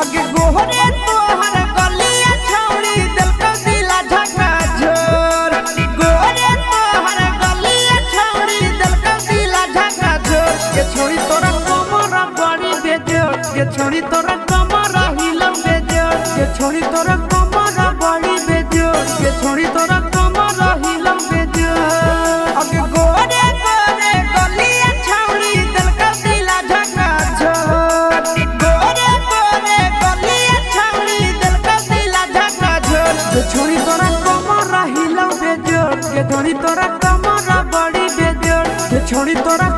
आगे गोहरे तोहर गलिया छौड़ी दिल का दिला झका झोर गोहरे तोहर गलिया छौड़ी दिल का दिला झका झोर ये छोड़ी तोरा कमरा बड़ी बेजोर ये छोड़ी तोरा कमरा हिलम बेजोर ये छोड़ी तोरा कमरा बड़ी बेजोर ये छोड़ी तोरा कमरा हिलम बेजोर आगे गोहरे गोहरे गलिया छौड़ी दिल का दिला झका झोर गोहरे गोहरे गलिया छौड़ी दिल का दिला झका झोर ये छोड़ी तोरा कमरा हिलम बेजोर ये छोड़ी तोरा कमरा बड़ी बेजोर ये छोड़ी तोरा